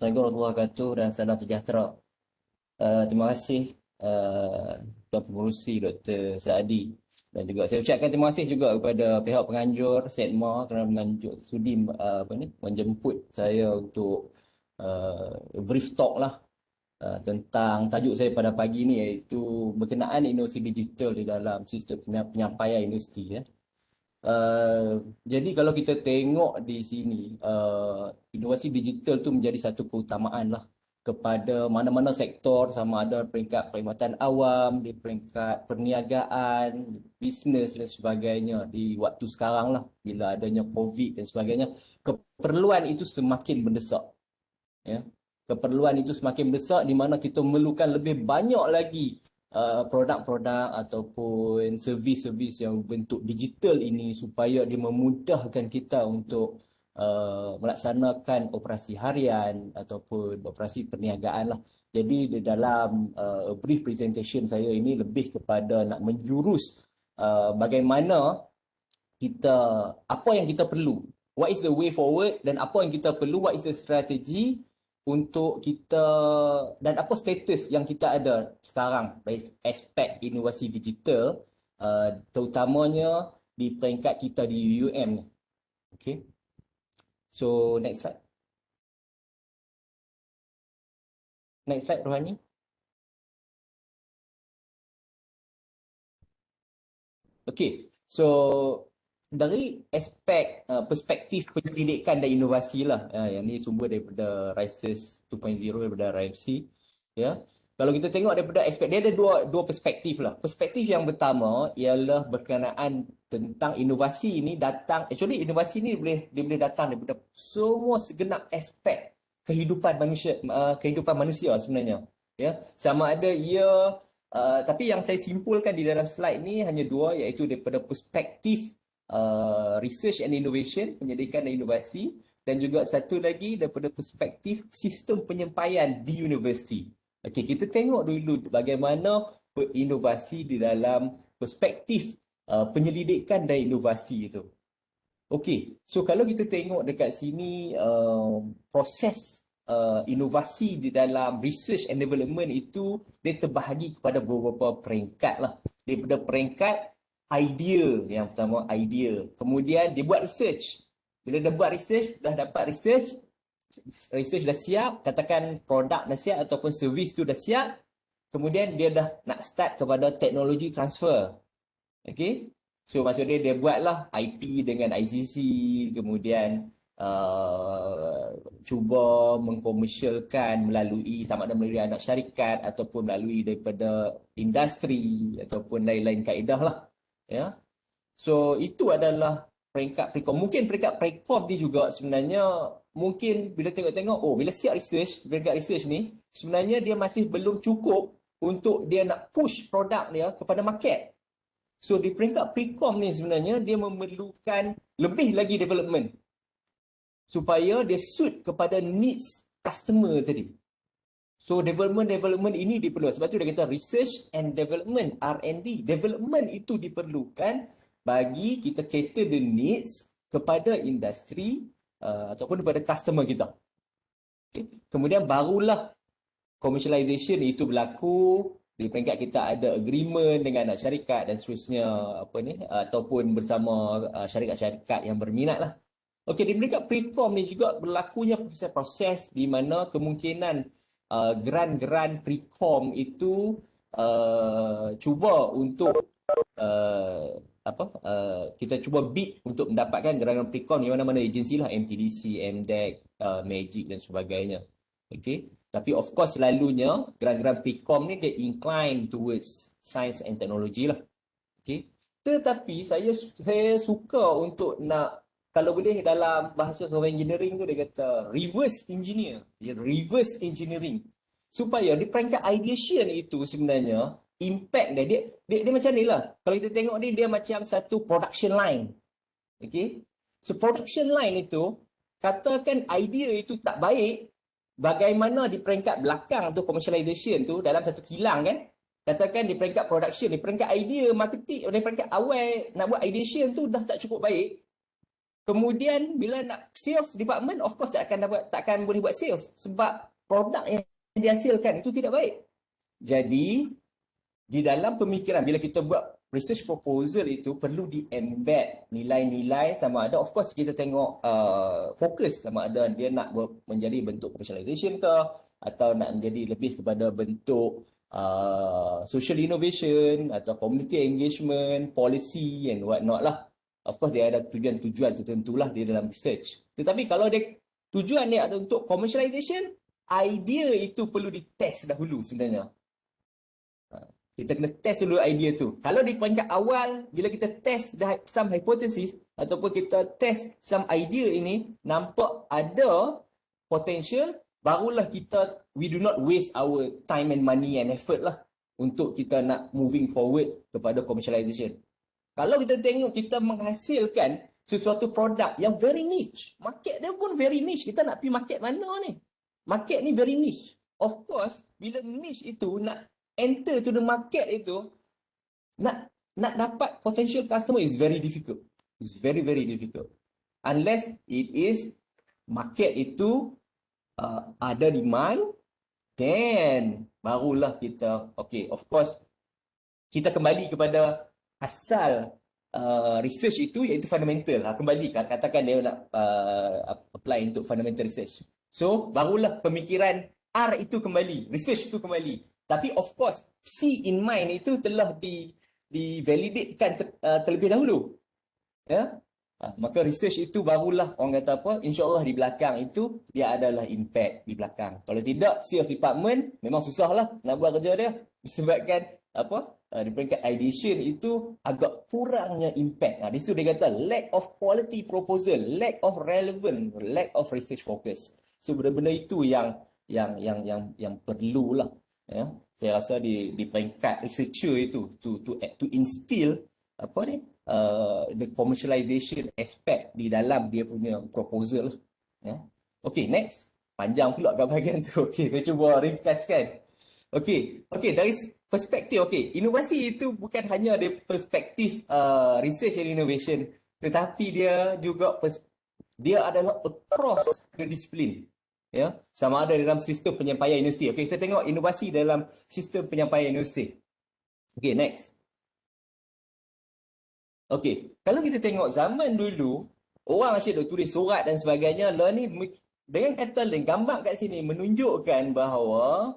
Assalamualaikum warahmatullahi wabarakatuh dan salam sejahtera. Terima kasih Tuan Pengerusi Dr. Saadi, dan juga saya ucapkan terima kasih juga kepada pihak penganjur SEDMA kerana sudi menjemput saya untuk brief talk lah tentang tajuk saya pada pagi ini, iaitu berkenaan inovasi digital di dalam sistem penyampaian universiti ya. Jadi kalau kita tengok di sini, inovasi digital tu menjadi satu keutamaan lah kepada mana-mana sektor, sama ada peringkat perkhidmatan awam, di peringkat perniagaan, bisnes dan sebagainya di waktu sekarang lah, bila adanya COVID dan sebagainya. Keperluan itu semakin mendesak. Ya. Keperluan itu semakin besar di mana kita memerlukan lebih banyak lagi produk-produk ataupun servis-servis yang bentuk digital ini, supaya dia memudahkan kita untuk melaksanakan operasi harian ataupun operasi perniagaan lah. Jadi di dalam brief presentation saya ini lebih kepada nak menjurus bagaimana kita, apa yang kita perlu, what is the way forward, dan apa yang kita perlu, what is the strategy untuk kita, dan apa status yang kita ada sekarang dari aspek inovasi digital, terutamanya di peringkat kita di UUM ni. Okay, so next slide. Next slide, Rohani. Okay, so dari aspek perspektif penyelidikan dan inovasi lah, yang ni sumber daripada RISES 2.0 daripada RIMC. Ya, kalau kita tengok daripada aspek, dia ada dua perspektif lah. Perspektif yang pertama ialah berkenaan tentang inovasi ini datang, actually inovasi ni dia boleh datang daripada semua segenap aspek kehidupan manusia sebenarnya. Ya, sama ada ia tapi yang saya simpulkan di dalam slide ni hanya dua, iaitu daripada perspektif research and innovation, penyelidikan dan inovasi, dan juga satu lagi daripada perspektif sistem penyampaian di universiti. Okey, kita tengok dulu bagaimana inovasi di dalam perspektif penyelidikan dan inovasi itu. Okey, so kalau kita tengok dekat sini, proses inovasi di dalam research and development itu dia terbahagi kepada beberapa peringkat lah. Daripada peringkat idea, yang pertama idea. Kemudian dia buat research. Bila dia buat research, dah dapat research dah siap, katakan produk dah siap ataupun servis tu dah siap, kemudian dia dah nak start kepada teknologi transfer. Okay, so maksudnya dia buatlah IP dengan ICC, kemudian cuba mengkomersialkan melalui, sama ada melalui anak syarikat ataupun melalui daripada industri ataupun lain-lain kaedah lah. Ya, so itu adalah peringkat prekom. Mungkin peringkat prekom ni juga sebenarnya, mungkin bila tengok-tengok, oh bila siap research, peringkat research ni sebenarnya dia masih belum cukup untuk dia nak push produk dia kepada market. So di peringkat prekom ni sebenarnya dia memerlukan lebih lagi development supaya dia suit kepada needs customer tadi. So development ini diperlukan. Sebab tu dia kata research and development, R&D. Development itu diperlukan bagi kita cater the needs kepada industri ataupun kepada customer kita. Okay. Kemudian barulah commercialization itu berlaku. Di peringkat kita ada agreement dengan anak syarikat dan seterusnya, ataupun bersama syarikat-syarikat yang berminat lah. Okey, di peringkat prekom ni juga berlakunya proses-proses di mana kemungkinan grant-grant prekom itu cuba untuk kita cuba bid untuk mendapatkan grant prekom di mana-mana agensi lah, MTDC, MDEC, Magic dan sebagainya. Okay. Tapi of course selalunya grant-grant prekom ni dia incline towards science and technology lah. Okay. Tetapi saya suka untuk nak, kalau boleh dalam bahasa software engineering tu dia kata reverse engineer. Reverse engineering. Supaya di peringkat ideation itu sebenarnya impact dia macam ni lah. Kalau kita tengok dia macam satu production line. Okay. So production line itu, katakan idea itu tak baik, bagaimana di peringkat belakang tu commercialization tu dalam satu kilang kan, katakan di peringkat production, di peringkat idea marketing, di peringkat awal nak buat ideation tu dah tak cukup baik, Kemudian bila nak sales department, of course takkan boleh buat sales sebab produk yang dihasilkan itu tidak baik. Jadi di dalam pemikiran bila kita buat research proposal itu perlu di-embed nilai-nilai sama ada, of course kita tengok fokus sama ada dia nak menjadi bentuk commercialization ke atau nak menjadi lebih kepada bentuk social innovation atau community engagement, policy and what not lah. Of course dia ada tujuan-tujuan tertentu lah di dalam research. Tetapi kalau dia tujuan dia ada untuk commercialization, idea itu perlu ditest dahulu sebenarnya. Kita kena test dulu idea tu. Kalau di peringkat awal, bila kita test some hypothesis ataupun kita test some idea ini, nampak ada potential, barulah we do not waste our time and money and effort lah untuk kita nak moving forward kepada commercialization. Kalau kita tengok kita menghasilkan sesuatu produk yang very niche, market dia pun very niche, kita nak pergi market mana ni? Market ni very niche. Of course, bila niche itu nak enter to the market itu, nak dapat potential customer is very difficult. It's very, very difficult. Unless it is market itu ada demand, then barulah kita, okay, of course, kita kembali kepada asal research itu iaitu fundamental. Kembali, katakan dia nak apply untuk fundamental research. So, barulah pemikiran R itu kembali, research itu kembali. Tapi of course, C in mind itu telah divalidatekan terlebih dahulu. Ya? Maka research itu barulah orang kata apa, insyaAllah di belakang itu dia adalah impact di belakang. Kalau tidak, sales department memang susahlah nak buat kerja dia. Disebabkan apa? Di peringkat ideation itu agak kurangnya impact. Di situ dia kata lack of quality proposal, lack of relevant, lack of research focus. So benda-benda itu yang perlulah. Ya, saya rasa di peringkat researcher itu to instill apa ni the commercialization aspect di dalam dia punya proposal. Ya. Okay, next. Panjang pula kat bahagian tu. Okay, saya cuba ringkaskan. Okay, dari perspektif, okay, inovasi itu bukan hanya dari perspektif research and innovation, tetapi dia juga dia adalah across the discipline. Ya, sama ada dalam sistem penyampaian universiti. Okey, kita tengok inovasi dalam sistem penyampaian universiti. Okey, next. Okey, kalau kita tengok zaman dulu, orang asyik duk tulis surat dan sebagainya, learning dengan kata lain, gambar kat sini menunjukkan bahawa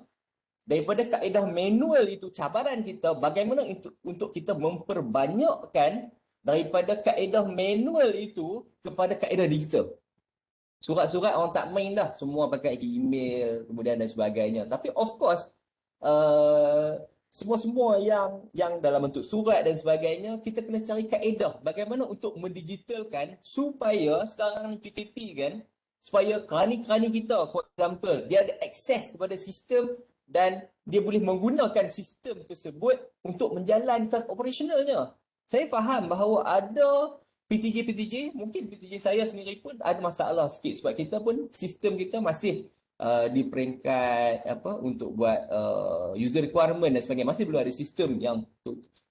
daripada kaedah manual itu cabaran kita bagaimana untuk kita memperbanyakkan daripada kaedah manual itu kepada kaedah digital. Surat-surat orang tak main dah. Semua pakai email, kemudian dan sebagainya. Tapi of course, semua-semua yang dalam bentuk surat dan sebagainya, kita kena cari kaedah. Bagaimana untuk mendigitalkan supaya sekarang ni PKP kan, supaya kerani-kerani kita, for example, dia ada akses kepada sistem dan dia boleh menggunakan sistem tersebut untuk menjalankan operasionalnya. Saya faham bahawa ada PTJ, mungkin PTJ saya sendiri pun ada masalah sikit sebab kita pun sistem kita masih di peringkat apa untuk buat user requirement dan sebagainya, masih belum ada sistem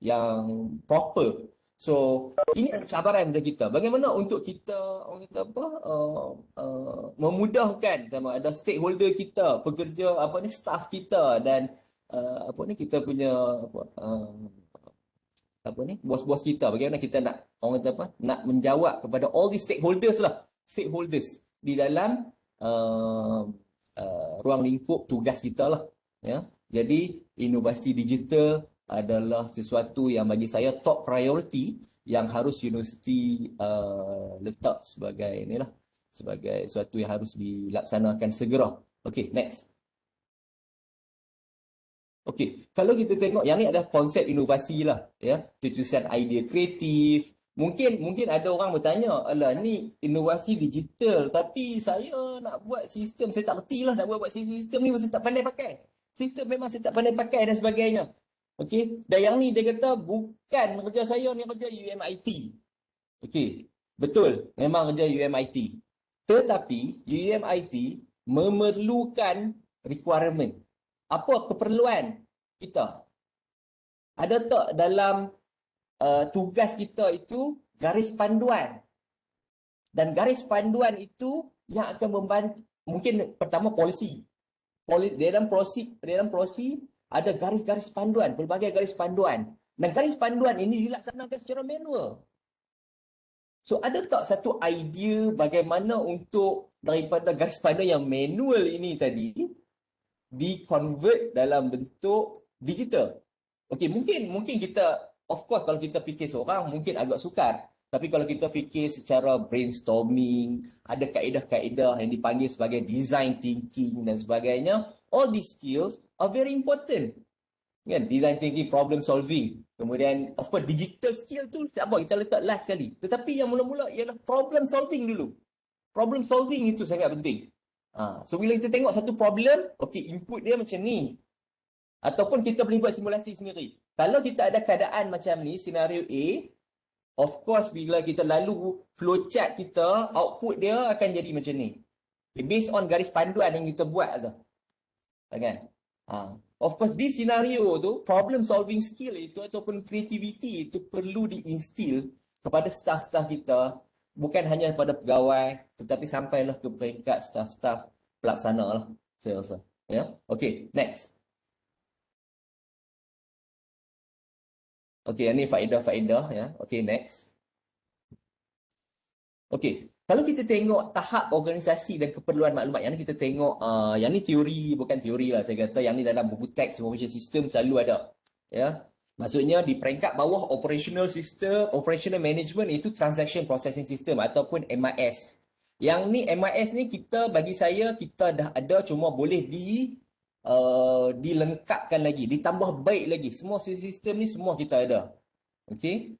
yang proper. So ini adalah cabaran bagi kita. Bagaimana untuk kita orang kata apa memudahkan sama ada stakeholder kita, pekerja apa ni, staff kita dan apa ni kita punya apa ni bos-bos kita, bagaimana kita nak orang kata apa nak menjawab kepada all these stakeholders di dalam ruang lingkup tugas kita lah, ya. Jadi inovasi digital adalah sesuatu yang bagi saya top priority yang harus universiti letak sebagai inilah, sebagai sesuatu yang harus dilaksanakan segera. Okay, next. Okey, kalau kita tengok yang ni adalah konsep inovasi lah, ya, tersusun idea kreatif. Mungkin ada orang bertanya, alah ni inovasi digital, tapi saya nak buat sistem, saya tak reti lah nak buat sistem ni, saya tak pandai pakai. Sistem memang saya tak pandai pakai dan sebagainya. Okey, dan yang ni dia kata bukan kerja saya, ni kerja UMIT. Okey, betul, memang kerja UMIT. Tetapi UMIT memerlukan requirement. Apa keperluan kita? Ada tak dalam tugas kita itu garis panduan? Dan garis panduan itu yang akan membantu, mungkin pertama polisi. Dalam polisi ada garis-garis panduan, pelbagai garis panduan. Dan garis panduan ini dilaksanakan secara manual. So, ada tak satu idea bagaimana untuk daripada garis panduan yang manual ini tadi di-convert dalam bentuk digital? Okey, mungkin kita, of course kalau kita fikir seorang mungkin agak sukar. Tapi kalau kita fikir secara brainstorming, ada kaedah-kaedah yang dipanggil sebagai design thinking dan sebagainya, all these skills are very important. Kan, design thinking, problem solving, kemudian of course digital skill tu tak apa, kita letak last sekali, tetapi yang mula-mula ialah problem solving dulu. Problem solving itu sangat penting. So bila kita tengok satu problem, okey, input dia macam ni, ataupun kita boleh buat simulasi sendiri. Kalau kita ada keadaan macam ni, senario A, of course bila kita lalu flowchart kita, output dia akan jadi macam ni, okay, based on garis panduan yang kita buat tu, kan? Of course, di senario tu, problem solving skill itu ataupun creativity itu perlu diinstil kepada staff-staff kita, bukan hanya kepada pegawai, tetapi sampailah ke peringkat staff-staff pelaksana lah, saya rasa. Ya, okay, next. Okay, ini faedah-faedah ya. Okay, next. Okay, kalau kita tengok tahap organisasi dan keperluan maklumat, yang ni kita tengok, yang ni teori, bukan teori lah saya kata, yang ni dalam buku teks information system selalu ada. Ya, maksudnya di peringkat bawah operational system, operational management itu transaction processing system ataupun MIS. Yang ni MIS ni kita, bagi saya, kita dah ada, cuma boleh dilengkapkan lagi, ditambah baik lagi. Semua sistem ni semua kita ada. Okay.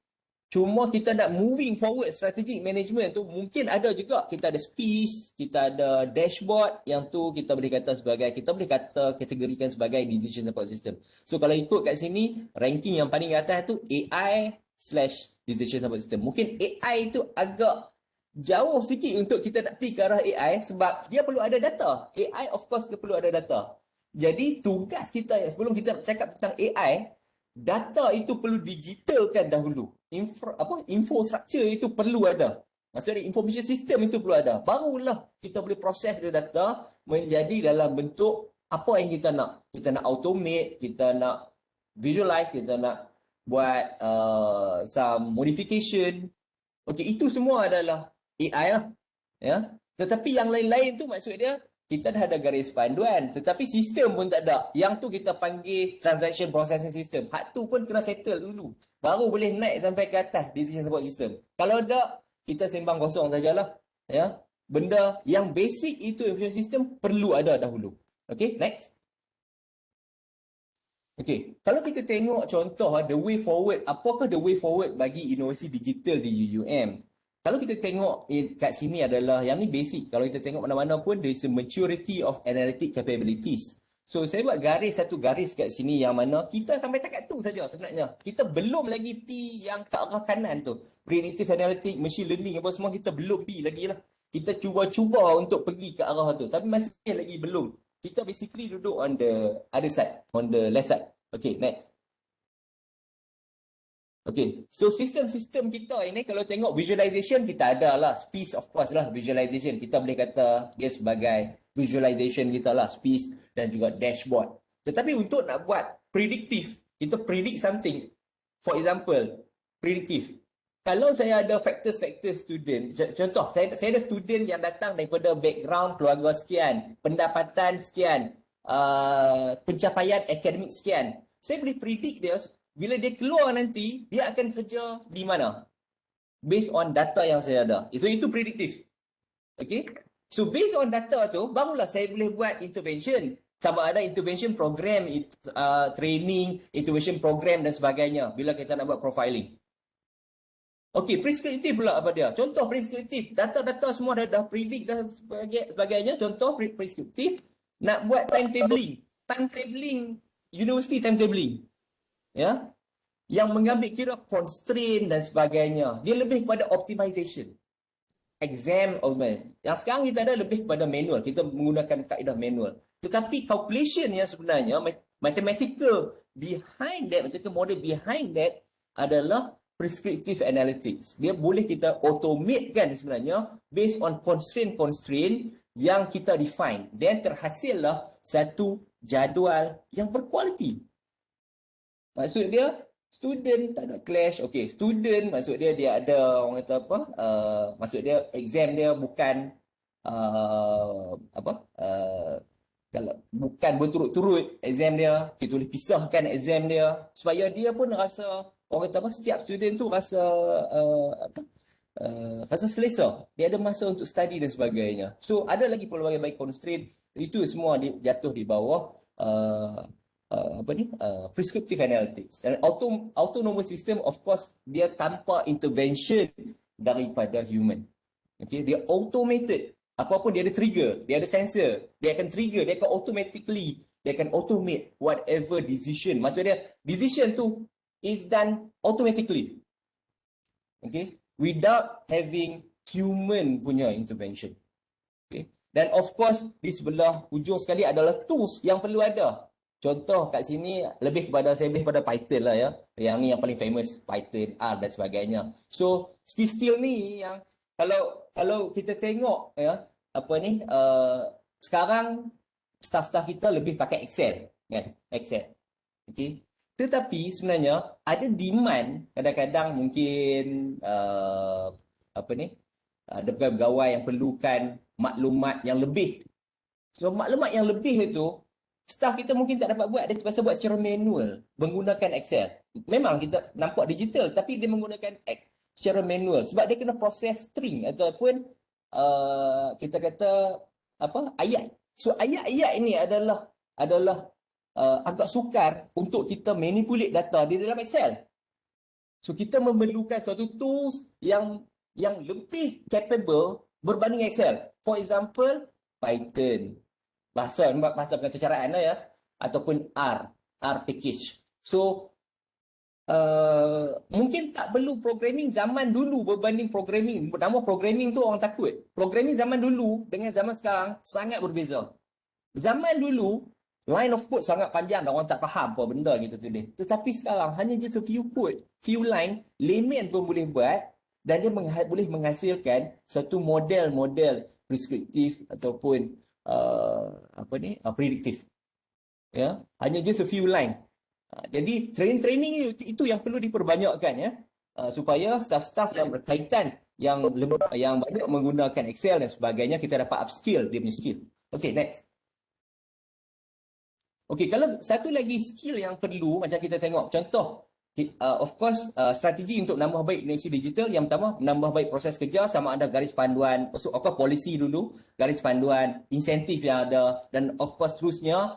Cuma kita nak moving forward strategic management tu, mungkin ada juga, kita ada SPIS, kita ada dashboard, yang tu kita boleh kata sebagai, kita boleh kata kategorikan sebagai decision support system. So kalau ikut kat sini, ranking yang paling atas tu AI/decision support system. Mungkin AI tu agak jauh sikit untuk kita nak pergi ke arah AI, sebab dia perlu ada data. AI of course dia perlu ada data. Jadi tugas kita, sebelum kita cakap tentang AI, data itu perlu digitalkan dahulu. Infrastructure itu perlu ada. Maksudnya information system itu perlu ada. Barulah kita boleh proses data menjadi dalam bentuk apa yang kita nak. Kita nak automate, kita nak visualize, kita nak buat some modification. Okey, itu semua adalah AI lah. Ya. Tetapi yang lain-lain tu maksud dia, kita dah ada garis panduan, tetapi sistem pun tak ada. Yang tu kita panggil transaction processing system. Hak tu pun kena settle dulu, baru boleh naik sampai ke atas decision support system. Kalau tak, kita sembang kosong sajalah. Ya, benda yang basic itu information system perlu ada dahulu. Okay, next. Okay, kalau kita tengok contoh the way forward, apakah the way forward bagi inovasi digital di UUM? Kalau kita tengok kat sini adalah, yang ni basic. Kalau kita tengok mana-mana pun, there is a maturity of analytic capabilities. So, saya buat satu garis kat sini yang mana kita sampai takat tu saja sebenarnya. Kita belum lagi pi yang ke arah kanan tu. Predictive analytic, machine learning, apa semua kita belum pi lagi lah. Kita cuba-cuba untuk pergi ke arah tu. Tapi masih lagi belum. Kita basically duduk on the other side, on the left side. Okay, next. Okay, so sistem-sistem kita ini kalau tengok visualization, kita ada lah SPIS, of course lah visualization. Kita boleh kata dia sebagai visualization kita lah, SPIS dan juga dashboard. Tetapi untuk nak buat predictive, kita predict something. For example, predictive. Kalau saya ada factors student, contoh saya ada student yang datang daripada background keluarga sekian, pendapatan sekian, pencapaian akademik sekian. Saya boleh predict dia, bila dia keluar nanti, dia akan kerja di mana? Based on data yang saya ada. Itu prediktif. Okay? So, based on data tu, barulah saya boleh buat intervention. Sama ada intervention program, training, intervention program dan sebagainya. Bila kita nak buat profiling. Okay, preskriptif pula apa dia? Contoh preskriptif. Data-data semua dah predict dan sebagainya. Contoh preskriptif. Nak buat timetabling. University timetabling. Ya, yang mengambil kira constraint dan sebagainya. Dia lebih kepada optimization. Exam of yang sekarang kita ada lebih kepada manual. Kita menggunakan kaedah manual. Tetapi calculation yang sebenarnya, mathematical behind that, mathematical model behind that adalah prescriptive analytics. Dia boleh kita automate kan sebenarnya based on constraint yang kita define. Dan terhasillah satu jadual yang berkualiti. Maksud dia, student tak ada clash. Okey, student maksud dia ada orang kata apa? Maksud dia exam dia bukan apa? Kalau bukan berturut-turut exam dia, kita boleh pisahkan exam dia supaya dia pun rasa orang kata apa? Setiap student tu rasa apa? Rasa selesa. Dia ada masa untuk study dan sebagainya. So ada lagi pelbagai constraint. Itu semua jatuh di bawah prescriptive analytics. Dan autonomous system of course dia tanpa intervention daripada human. Okay, dia automated. Apa pun dia ada trigger, dia ada sensor, dia akan trigger, dia akan automate whatever decision. Maksud dia decision tu is done automatically. Okay, without having human punya intervention. Okay. Dan of course di sebelah hujung sekali adalah tools yang perlu ada. Contoh kat sini lebih kepada Python lah ya. Yang ni yang paling famous, Python, R dan sebagainya. So skill ni yang kalau kita tengok ya apa ni sekarang staff-staff kita lebih pakai Excel kan, Excel. Okey. Tetapi sebenarnya ada demand kadang-kadang mungkin apa ni ada pegawai yang perlukan maklumat yang lebih. So maklumat yang lebih itu staff kita mungkin tak dapat buat, dia terpaksa buat secara manual menggunakan Excel. Memang kita nampak digital tapi dia menggunakan secara manual sebab dia kena proses string ataupun kita kata apa ayat. So ayat-ayat ini adalah agak sukar untuk kita manipulate data di dalam Excel. So kita memerlukan suatu tools yang lebih capable berbanding Excel. For example, Python. Bahasa pengacaraan lah ya, ataupun R package. So mungkin tak perlu programming zaman dulu berbanding programming. Nama programming tu orang takut. Programming zaman dulu dengan zaman sekarang sangat berbeza. Zaman dulu line of code sangat panjang dan orang tak faham apa benda kita tulis. Tetapi sekarang hanya just a few code, few line, layman pun boleh buat dan dia boleh menghasilkan satu model preskriptif ataupun prediktif. Ya, hanya just a few line. Jadi training itu yang perlu diperbanyakkan ya, supaya staff-staff yang berkaitan yang banyak menggunakan Excel dan sebagainya kita dapat upskill dia punya skill. Okay, next. Okay, kalau satu lagi skill yang perlu macam kita tengok contoh of course strategi untuk menambah baik Indonesia Digital yang pertama menambah baik proses kerja sama ada garis panduan polisi dulu, garis panduan, insentif yang ada dan of course terusnya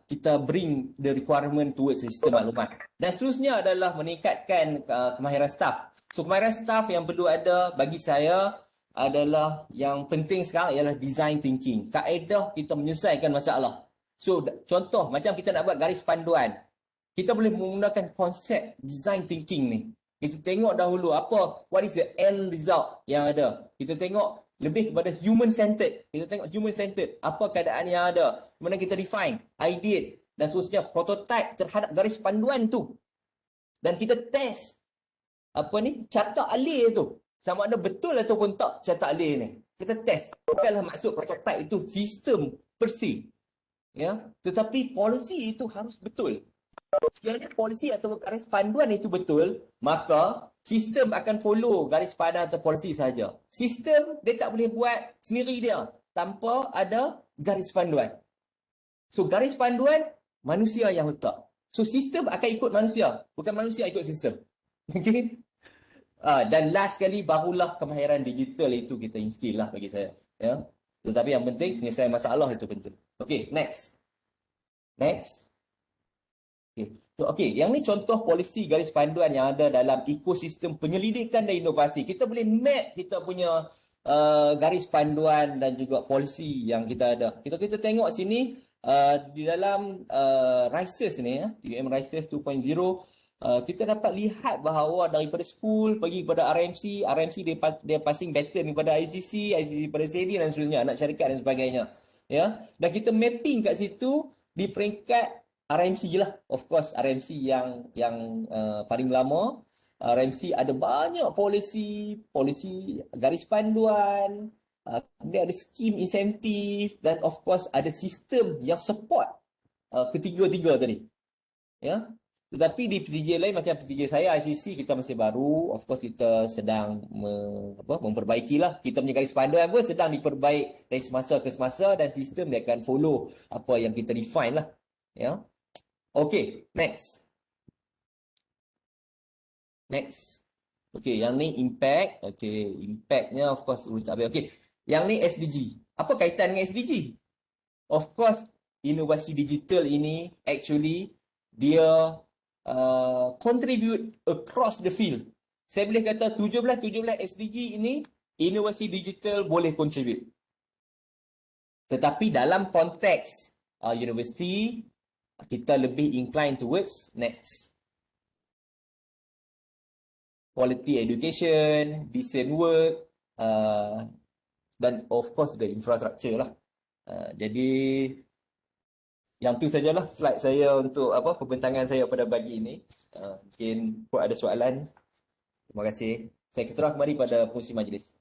kita bring the requirement towards sistem maklumat. Dan seterusnya adalah meningkatkan kemahiran staff. So kemahiran staff yang perlu ada bagi saya adalah yang penting sekarang ialah design thinking. Kaedah kita menyelesaikan masalah. So contoh macam kita nak buat garis panduan. Kita boleh menggunakan konsep design thinking ni. Kita tengok dahulu what is the end result yang ada. Kita tengok lebih kepada human centered. Kita tengok human centered. Apa keadaan yang ada. Kemudian kita define, ideate dan seterusnya prototype terhadap garis panduan tu. Dan kita test carta alih tu. Sama ada betul ataupun tak carta alih ni. Kita test. Bukanlah maksud prototype itu sistem persi. Ya, tetapi polisi itu harus betul. Sekiranya polisi atau garis panduan itu betul, maka sistem akan follow garis panduan atau polisi saja. Sistem dia tak boleh buat sendiri dia tanpa ada garis panduan. So garis panduan manusia yang letak. So sistem akan ikut manusia, bukan manusia ikut sistem. Okay? Dan last sekali barulah kemahiran digital itu kita instill lah bagi saya. Ya. Tetapi yang penting penyelesaian masalah itu penting. Okay, next. Okay, yang ni contoh polisi garis panduan yang ada dalam ekosistem penyelidikan dan inovasi. Kita boleh map kita punya garis panduan dan juga polisi yang kita ada. Kita tengok sini di dalam RISES ni, UM-RISES 2.0, kita dapat lihat bahawa daripada school pergi kepada RMC dia passing pattern kepada ICC kepada SEDI dan seterusnya, anak syarikat dan sebagainya. Ya, dan kita mapping kat situ di peringkat RMC lah, of course RMC yang paling lama RMC ada banyak polisi garis panduan, kemudian ada skim insentif dan of course ada sistem yang support ketiga-tiga tadi. Ya. Tetapi di PTJ lain macam PTJ saya ICC kita masih baru, of course kita sedang memperbaikilah. Kita punya garis panduan pun sedang diperbaik dari semasa ke semasa dan sistem dia akan follow apa yang kita define lah. Ya. Okay, next. Next. Okay, yang ni impact. Okay, impactnya of course urus tak habis. Okay, yang ni SDG. Apa kaitan dengan SDG? Of course, inovasi digital ini actually dia contribute across the field. Saya boleh kata 17 SDG ini inovasi digital boleh contribute. Tetapi dalam konteks university, kita lebih inclined towards next. Quality education, decent work, dan of course the infrastructure lah. Jadi yang tu sajalah slide saya untuk pembentangan saya pada pagi ini. Mungkin ada soalan. Terima kasih. Saya terus kembali pada fungsi majlis.